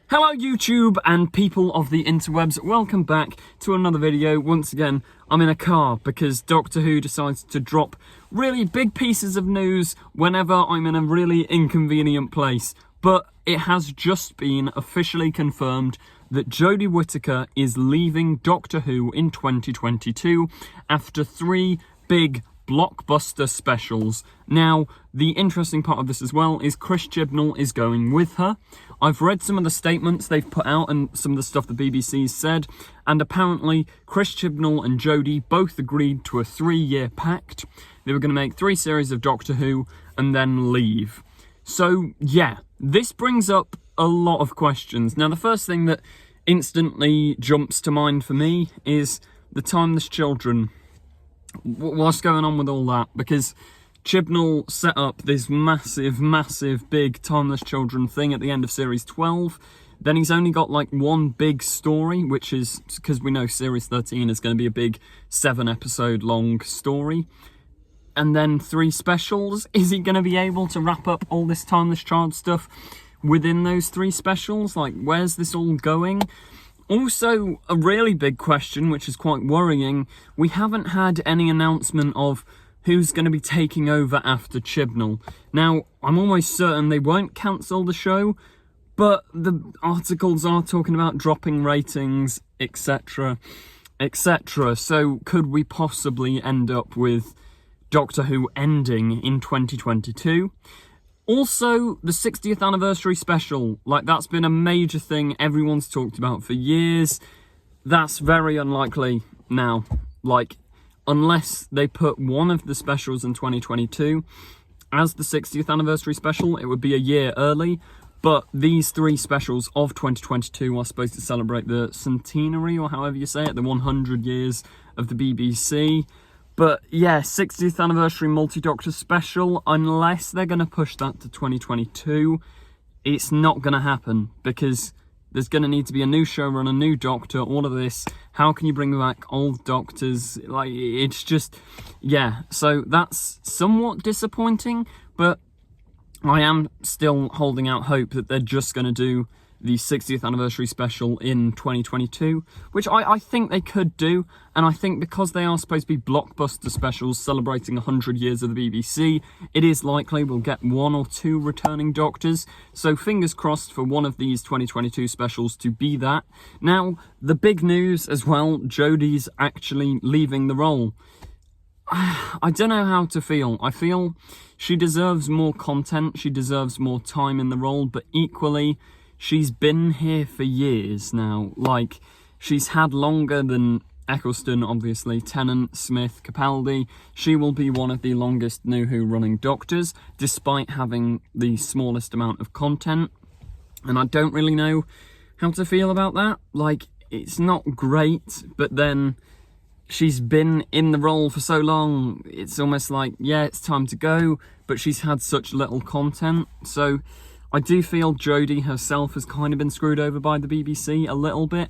Hello YouTube and people of the interwebs, welcome back to another video. Once again, I'm in a car because Doctor Who decides to drop really big pieces of news whenever I'm in a really inconvenient place. But it has just been officially confirmed that Jodie Whittaker is leaving Doctor Who in 2022 after 3 big blockbuster specials. Now, the interesting part of this as well is Chris Chibnall is going with her. I've read some of the statements they've put out and some of the stuff the BBC's said, and apparently Chris Chibnall and Jodie both agreed to a 3-year pact. They were going to make 3 series of Doctor Who and then leave. So yeah, this brings up a lot of questions. Now, the first thing that instantly jumps to mind for me is the Timeless Children. What's going on with all that? Because Chibnall set up this massive big Timeless Children thing at the end of series 12. Then he's only got like one big story, which is because we know series 13 is going to be a big 7-episode long story. And then 3 specials. Is he going to be able to wrap up all this Timeless Child stuff within those 3 specials? Like, where's this all going? Also, a really big question, which is quite worrying, we haven't had any announcement of who's going to be taking over after Chibnall. Now, I'm almost certain they won't cancel the show, but the articles are talking about dropping ratings, etc, etc. So could we possibly end up with Doctor Who ending in 2022? Also, the 60th anniversary special, like, that's been a major thing everyone's talked about for years. That's very unlikely now. Like, unless they put one of the specials in 2022 as the 60th anniversary special, it would be a year early. But these 3 specials of 2022 are supposed to celebrate the centenary, or however you say it, the 100 years of the BBC. But yeah, 60th anniversary multi-Doctor special, unless they're going to push that to 2022, it's not going to happen, because there's going to need to be a new showrunner, a new Doctor, all of this. How can you bring back old Doctors? Like, it's just, yeah. So that's somewhat disappointing, but I am still holding out hope that they're just going to do the 60th anniversary special in 2022, which I think they could do. And I think because they are supposed to be blockbuster specials celebrating 100 years of the BBC, it is likely we'll get 1 or 2 returning Doctors. So fingers crossed for one of these 2022 specials to be that. Now, the big news as well, Jodie's actually leaving the role. I don't know how to feel. I feel she deserves more content, she deserves more time in the role, but equally, she's been here for years now. Like, she's had longer than Eccleston, obviously, Tennant, Smith, Capaldi. She will be one of the longest New Who running Doctors, despite having the smallest amount of content. And I don't really know how to feel about that. Like, it's not great, but then she's been in the role for so long, it's almost like, yeah, it's time to go, but she's had such little content. So I do feel Jodie herself has kind of been screwed over by the BBC a little bit.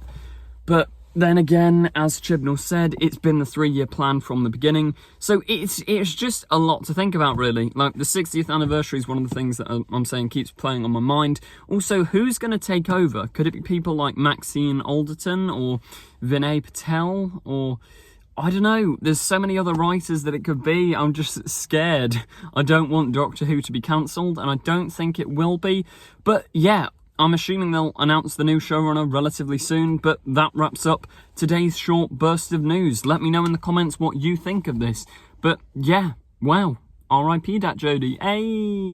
But then again, as Chibnall said, it's been the 3-year plan from the beginning. So it's just a lot to think about, really. Like, the 60th anniversary is one of the things that I'm saying keeps playing on my mind. Also, who's going to take over? Could it be people like Maxine Alderton or Vinay Patel, or I don't know, there's so many other writers that it could be. I'm just scared. I don't want Doctor Who to be cancelled, and I don't think it will be. But yeah, I'm assuming they'll announce the new showrunner relatively soon, but that wraps up today's short burst of news. Let me know in the comments what you think of this. But yeah, wow, RIP that Jodie. Hey!